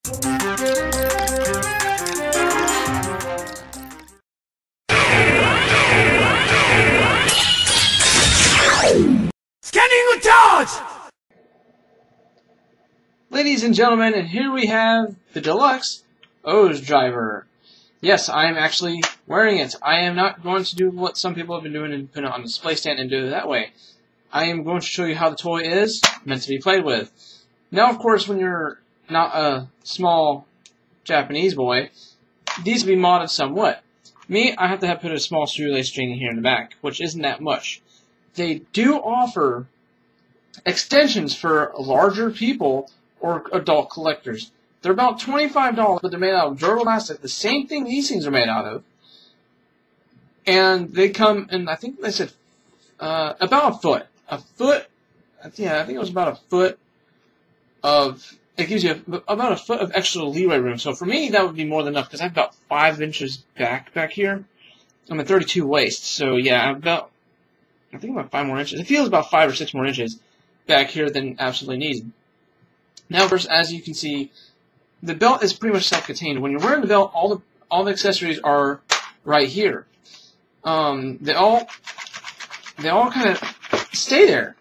Scanning with charge! Ladies and gentlemen, and here we have the deluxe OOO driver. Yes, I am actually wearing it. I am not going to do what some people have been doing and put it on a display stand and do it that way. I am going to show you how the toy is meant to be played with. Now, of course, when you're not a small Japanese boy, these will be modded somewhat. Me, I have to put a small shoelace string here in the back, which isn't that much. They do offer extensions for larger people or adult collectors. They're about $25, but they're made out of durable plastic, the same thing these things are made out of. And they come in, I think they said, about a foot. Yeah, I think it was about a foot of, it gives you about a foot of extra leeway room. So for me, that would be more than enough, because I have about 5 inches back here. I'm at 32 waist, so yeah, I think about 5 more inches. It feels about 5 or 6 more inches back here than absolutely needed. Now, of course, as you can see, the belt is pretty much self-contained. When you're wearing the belt, all the accessories are right here. They all kind of stay there.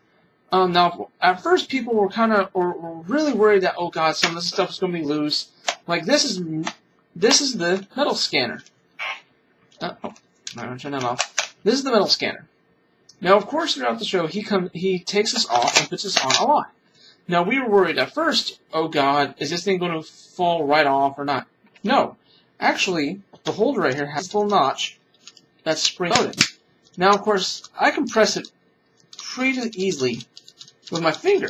Now, at first, people were were really worried that, oh god, some of this stuff is going to be loose. Like this is the metal scanner. I'm gonna turn that off. This is the metal scanner. Now, of course, throughout the show, he takes this off and puts this on a lot. Now, we were worried at first, oh god, is this thing going to fall right off or not? No. Actually, the holder right here has a little notch that's spring-loaded. Now, of course, I can press it pretty easily with my finger.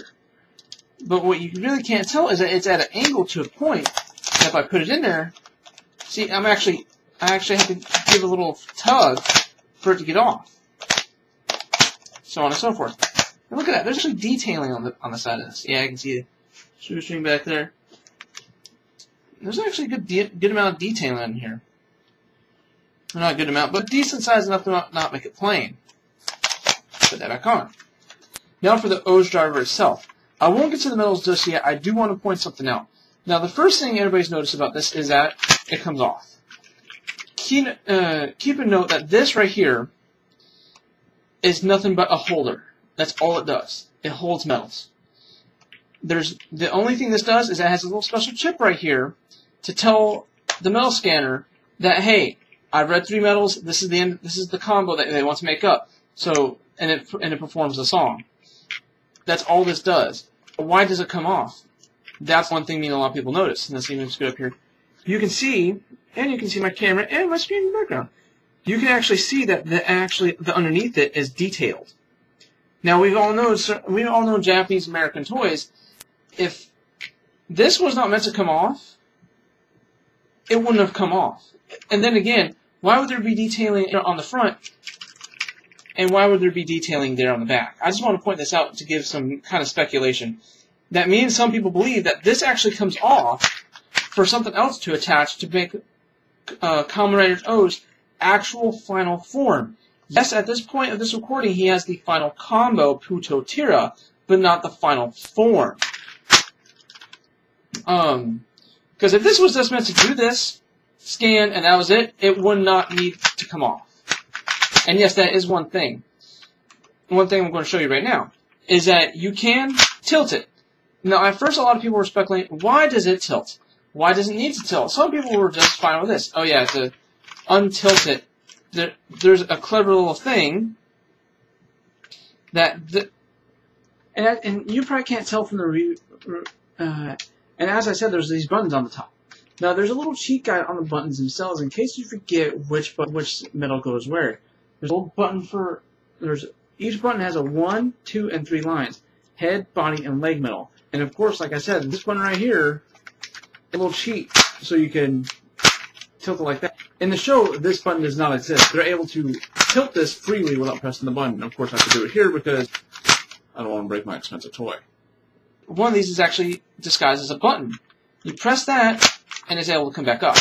But what you really can't tell is that it's at an angle to a point that if I put it in there, see, I actually have to give a little tug for it to get off. So on and so forth. And look at that. There's actually detailing on the side of this. Yeah, I can see the shoestring back there. There's actually a good amount of detailing in here. Well, not a good amount, but decent size enough to not make it plain. Put that back on. Now for the OOO driver itself. I won't get to the metals just yet. I do want to point something out. Now, the first thing everybody's noticed about this is that it comes off. Keep a note that this right here is nothing but a holder. That's all it does. It holds metals. The only thing this does is it has a little special chip right here to tell the metal scanner that, hey, I've read 3 metals. This is the end. This is the combo that they want to make up. So and it performs the song. That's all this does. Why does it come off? That's one thing a lot of people notice. And let's even scoot up here. You can see, and you can see my camera and my screen in the background. You can actually see that the underneath it is detailed. Now we all know Japanese American toys. If this was not meant to come off, it wouldn't have come off. And then again, why would there be detailing on the front, and why would there be detailing there on the back? I just want to point this out to give some kind of speculation. That means some people believe that this actually comes off for something else to attach to make Kamen Rider OOO's actual final form. Yes, at this point of this recording, he has the final combo, Puto Tira, but not the final form. Because if this was just meant to do this, scan, and that was it, it would not need to come off. And yes, that is one thing. One thing I'm going to show you right now is that you can tilt it. Now, at first, a lot of people were speculating, why does it tilt? Why does it need to tilt? Some people were just fine with this. Oh, yeah, to untilt it. There's a clever little thing that and you probably can't tell from the review. And as I said, there's these buttons on the top. Now, there's a little cheat guide on the buttons themselves in case you forget which metal goes where. There's a little button for each button has a 1, 2, and 3 lines: head, body, and leg metal. And of course, like I said, this button right here, a little cheat so you can tilt it like that. In the show, this button does not exist. They're able to tilt this freely without pressing the button. Of course, I have to do it here because I don't want to break my expensive toy. One of these is actually disguised as a button. You press that, and it's able to come back up.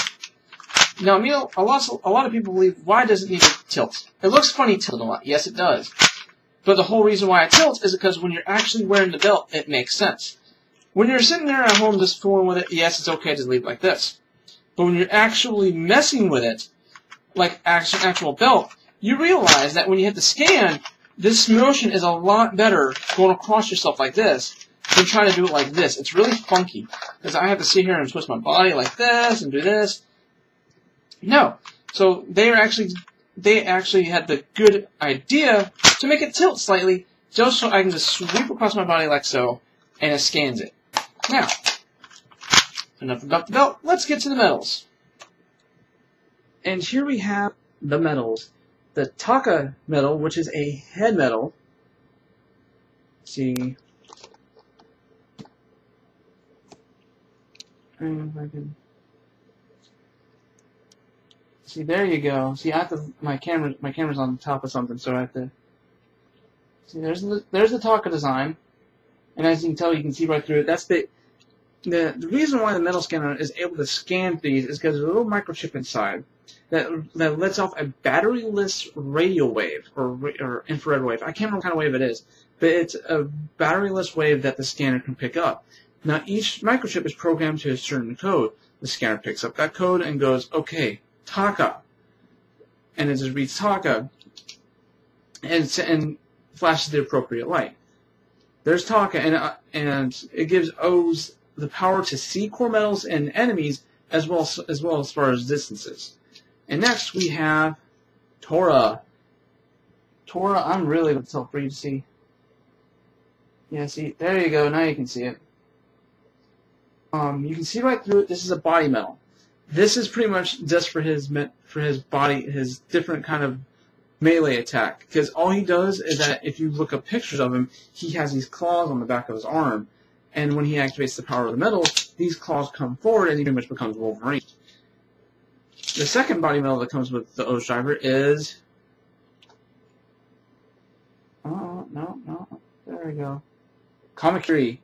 Now, a lot of people believe, why does it need to tilt? It looks funny tilted a lot. Yes, it does. But the whole reason why it tilts is because when you're actually wearing the belt, it makes sense. When you're sitting there at home just fooling with it, yes, it's okay to leave it like this. But when you're actually messing with it, like actual belt, you realize that when you hit the scan, this motion is a lot better going across yourself like this than trying to do it like this. It's really funky, because I have to sit here and twist my body like this and do this. No. So they actually had the good idea to make it tilt slightly, just so I can just sweep across my body like so, and it scans it. Now, enough about the belt, let's get to the medals. And here we have the medals. The Taka medal, which is a head medal. Let's see. If I can. See, there you go. See, I have to. My camera's on top of something, so I have to. See, there's the Taka design, and as you can tell, you can see right through it. That's the reason why the metal scanner is able to scan these is because there's a little microchip inside that lets off a batteryless radio wave or infrared wave. I can't remember what kind of wave it is, but it's a batteryless wave that the scanner can pick up. Now, each microchip is programmed to a certain code. The scanner picks up that code and goes, okay, Taka. And it just reads Taka and flashes the appropriate light. There's Taka, and it gives O's the power to see core metals and enemies as well as far as distances. And next we have Tora. Tora, I'm really going to tell for you to see. Yeah, see, there you go. Now you can see it. You can see right through it. This is a body metal. This is pretty much just for his body, his different kind of melee attack. Because all he does is that if you look up pictures of him, he has these claws on the back of his arm. And when he activates the power of the metal, these claws come forward and he pretty much becomes Wolverine. The second body metal that comes with the O's driver is... Oh, no. There we go. Kamen.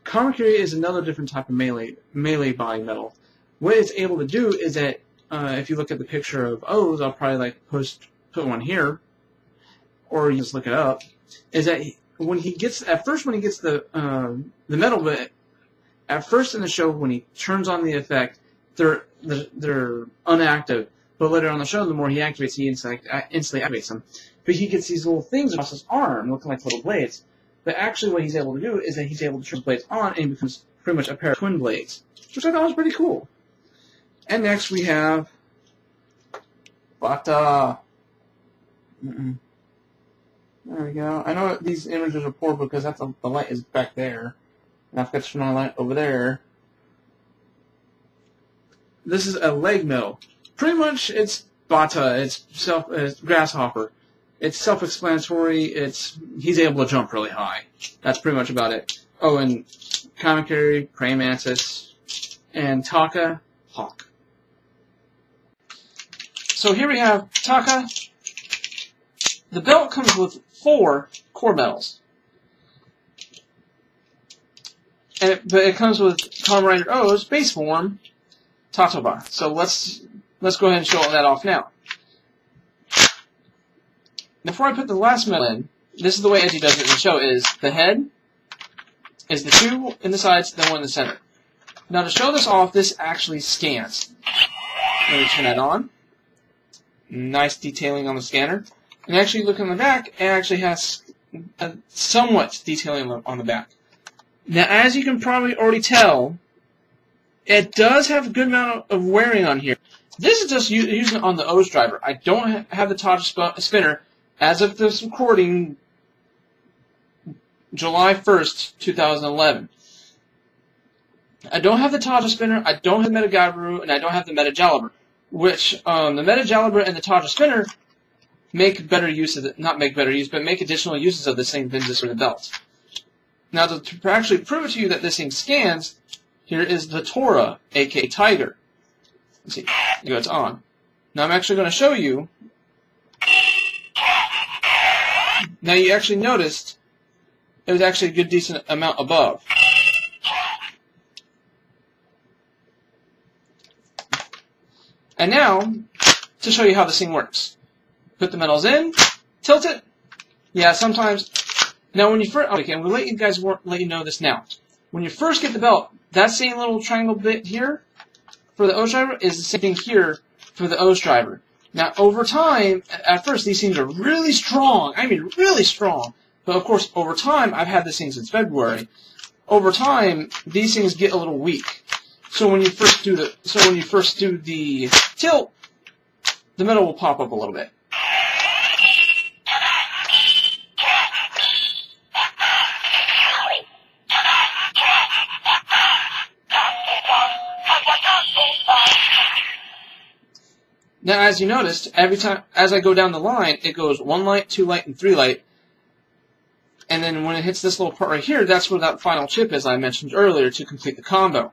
Kamen is another different type of melee body metal. What it's able to do is that, if you look at the picture of O's, I'll probably put one here, or you just look it up, is that when he gets the metal, but at first in the show when he turns on the effect, they're inactive. But later on in the show, the more he activates, he instantly activates them. But he gets these little things across his arm, looking like little blades. But actually, what he's able to do is that he's able to turn the blades on, and he becomes pretty much a pair of twin blades, which I thought was pretty cool. And next we have Bata. There we go. I know these images are poor because the light is back there. And I've got to turn my light over there. This is a leg metal. Pretty much it's Bata. It's Grasshopper. It's self-explanatory. He's able to jump really high. That's pretty much about it. Oh, and Kamen, Praying Mantis, and Taka, Hawk. So here we have Taka. The belt comes with 4 core metals. But it comes with Kamen Rider O's base form, Tatoba. So let's go ahead and show that off now. Before I put the last metal in, this is the way Edgy does it in the show, is the head, is the 2 in the sides, then 1 in the center. Now to show this off, this actually scans. Let me turn that on. Nice detailing on the scanner. And actually look on the back, it actually has somewhat detailing on the back. Now as you can probably already tell, it does have a good amount of wearing on here. This is just using it on the O's driver. I don't have the Taja spinner. As of this recording, July 1st, 2011. I don't have the Taja spinner, I don't have the Meta Gabaru, and I don't have the Meta Jalabra. Which, the Meta Jalabra and the Taja spinner make better use of it, not make better use, but make additional uses of the same thing just for the belt. Now, to actually prove it to you that this thing scans, here is the Tora, aka Tiger. Let's see, there it's on. Now I'm actually going to show you. Now you actually noticed it was actually a good decent amount above. And now, to show you how this thing works. Put the metals in, tilt it. Yeah, sometimes. Now when you first, okay, I'm going to let you know this now. When you first get the belt, that same little triangle bit here for the O's driver is the same thing here for the O's driver. Now, over time, at first, these things are really strong. I mean, really strong. But, of course, over time, I've had this thing since February. Over time, these things get a little weak. So when you first do the tilt, the metal will pop up a little bit. Now, as you noticed, every time as I go down the line, it goes 1 light, 2 light, and 3 light. And then when it hits this little part right here, that's where that final chip is I mentioned earlier to complete the combo.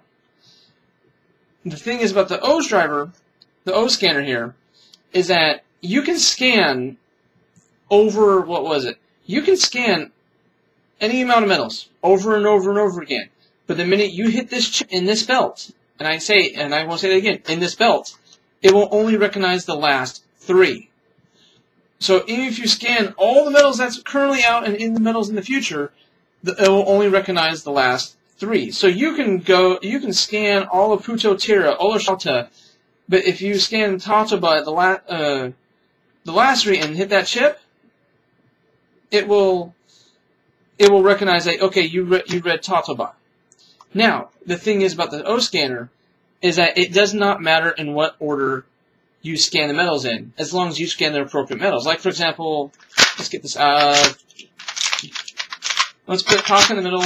The thing is about the O's driver, the O scanner here, is that you can scan over, what was it? You can scan any amount of metals over and over and over again. But the minute you hit this chip in this belt, and I won't say it again, in this belt, it will only recognize the last 3. So even if you scan all the metals that's currently out and in the metals in the future, it will only recognize the last 3. So you can scan all of Puto Tira, all of Shalta, but if you scan Tatoba the last 3 and hit that chip, it will recognize that, okay, you read Tatoba. Now, the thing is about the O scanner is that it does not matter in what order you scan the metals in, as long as you scan the appropriate metals. Like, for example, let's get this let's put Taka in the middle,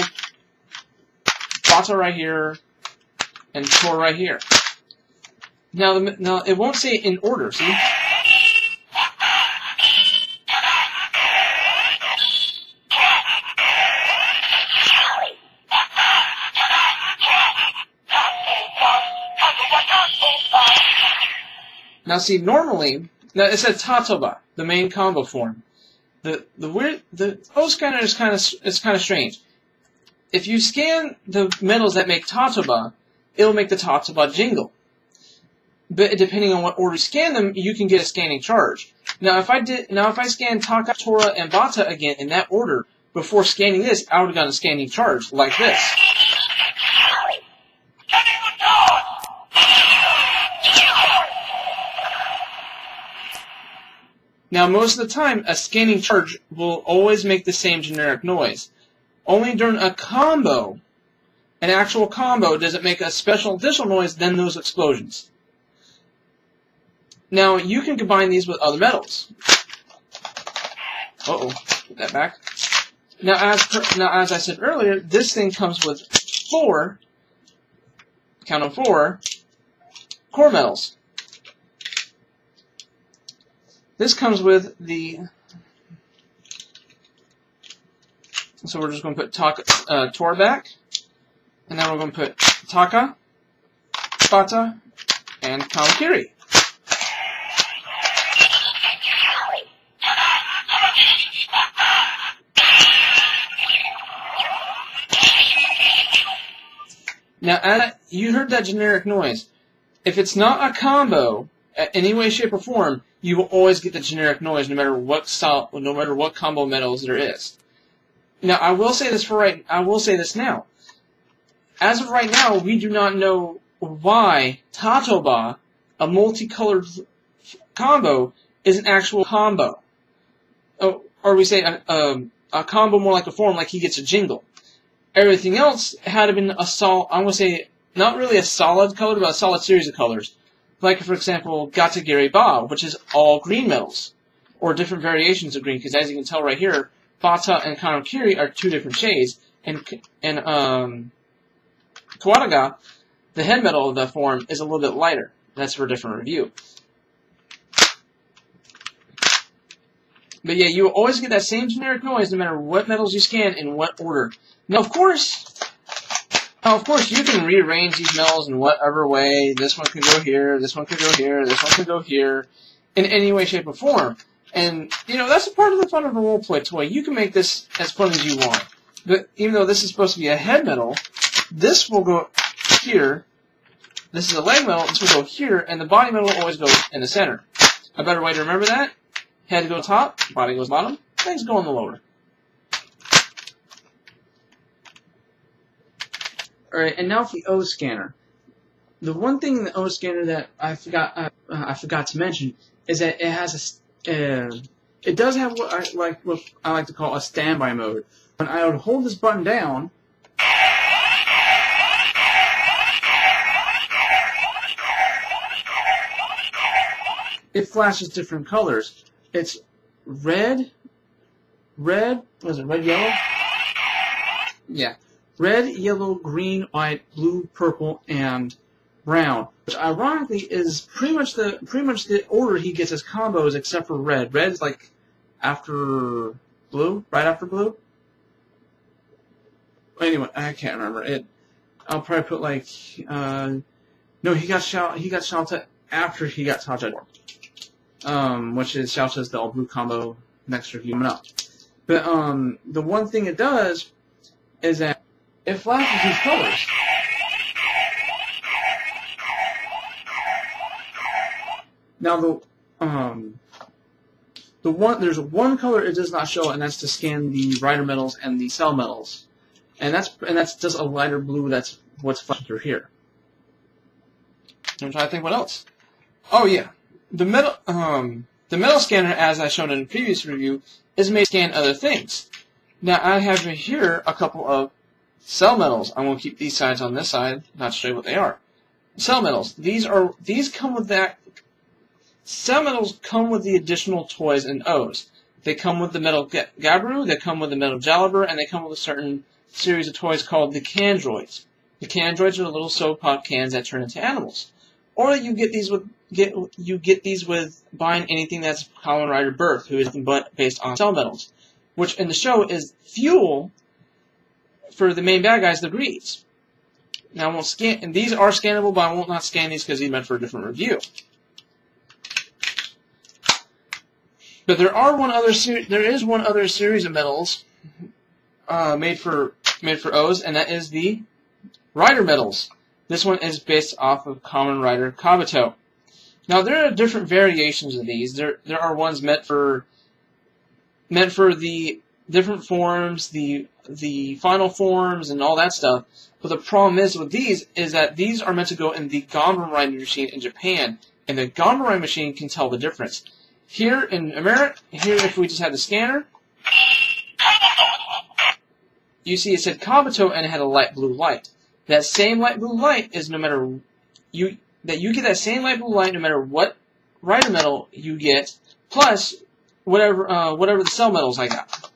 Bata right here, and Tor right here. Now, it won't say it in order, see? Now see, normally, now it said Tatoba, the main combo form. The O scanner is kind of strange. If you scan the metals that make Tatoba, it'll make the Tatoba jingle. But depending on what order you scan them, you can get a scanning charge. Now if I scan Taka, Tora, and Bata again in that order before scanning this, I would have gotten a scanning charge like this. Now, most of the time, a scanning charge will always make the same generic noise. Only during a combo, an actual combo, does it make a special additional noise than those explosions. Now, you can combine these with other metals. Uh-oh, put that back. Now, as I said earlier, this thing comes with 4, count of 4, core metals. This comes with the, so we're just going to put Tor back, and then we're going to put Taka, Bata, and Kamakiri. Now, you heard that generic noise. If it's not a combo, in any way, shape, or form, you will always get the generic noise, no matter what combo metals there is. Now, I will say this now. As of right now, we do not know why Tatoba, a multicolored combo, is an actual combo, or we say a combo more like a form, like he gets a jingle. Everything else had to been a solid. I'm going to say not really a solid color, but a solid series of colors. Like, for example, Gatagiri Ba, which is all green metals, or different variations of green, because as you can tell right here, Bata and Kamakiri are 2 different shades, and Kawadaga, the head metal of the form, is a little bit lighter. That's for a different review. But yeah, you will always get that same generic noise no matter what metals you scan in what order. Now, of course, you can rearrange these metals in whatever way. This one can go here, this one can go here, this one can go here, in any way, shape, or form. And, that's a part of the fun of a roleplay toy. You can make this as fun as you want. But even though this is supposed to be a head metal, this will go here. This is a leg metal, this will go here, and the body metal will always go in the center. A better way to remember that, head goes top, body goes bottom, things go on the lower. Alright, and now for the O scanner. The one thing in the O scanner that I forgot to mention is that it has it does have what I like to call a standby mode. When I would hold this button down, it flashes different colors. It's red, was it red, yellow? Yeah. Red, yellow, green, white, blue, purple, and brown. Which ironically is pretty much the order he gets his combos except for red. Red's like after blue, right after blue. Anyway, I can't remember it. I'll probably put like no, he got Shouta after he got Taja. Which is Shouta's the all blue combo next review coming up. But the one thing it does is that it flashes these colors. Now there's one color it does not show, and that's to scan the rider metals and the cell metals, and that's just a lighter blue. That's what's flashing through here. I'm trying to think what else. Oh yeah, the metal scanner, as I showed in a previous review, is made to scan other things. Now I have here a couple of cell metals. I'm going to keep these sides on this side, not to show you what they are. Cell metals. These come with that. Cell metals come with the additional toys and O's. They come with the metal Gabru, they come with the metal Jaliber, and they come with a certain series of toys called the Candroids. The Candroids are little soap pop cans that turn into animals. Or you get these with buying anything that's Kamen Rider Birth, who is nothing but based on cell metals, which in the show is fuel for the main bad guys, the Greeds. Now I won't scan, and these are scannable, but I won't not scan these because these are meant for a different review. But there is one other series of metals made for O's, and that is the Rider metals. This one is based off of Kamen Rider Kabuto. Now there are different variations of these. There are ones meant for the different forms, the final forms, and all that stuff. But the problem is with these is that these are meant to go in the Ganbare Rider machine in Japan, and the Ganbare Rider machine can tell the difference. Here in America, if we just had the scanner, you see it said Kabuto and it had a light blue light. That same light blue light is you get that same light blue light no matter what rider metal you get, plus whatever the cell metals I got.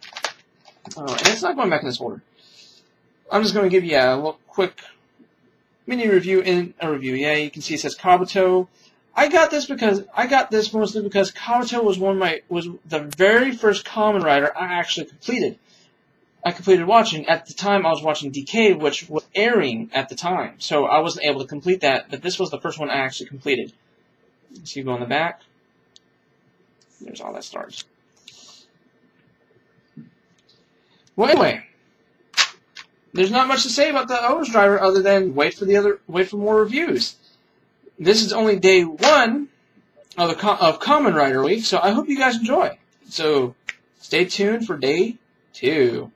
And it's not going back in this order. I'm just going to give you a little quick mini review in a review. Yeah, you can see it says Kabuto. I got this mostly because Kabuto was the very first Kamen Rider I actually completed. I completed watching. At the time, I was watching DK, which was airing at the time, so I wasn't able to complete that, but this was the first one I actually completed. So you go on the back. There's all that stars. Well, anyway, there's not much to say about the O's driver other than wait for more reviews. This is only day 1 of Kamen Rider Week, so I hope you guys enjoy. So stay tuned for day 2.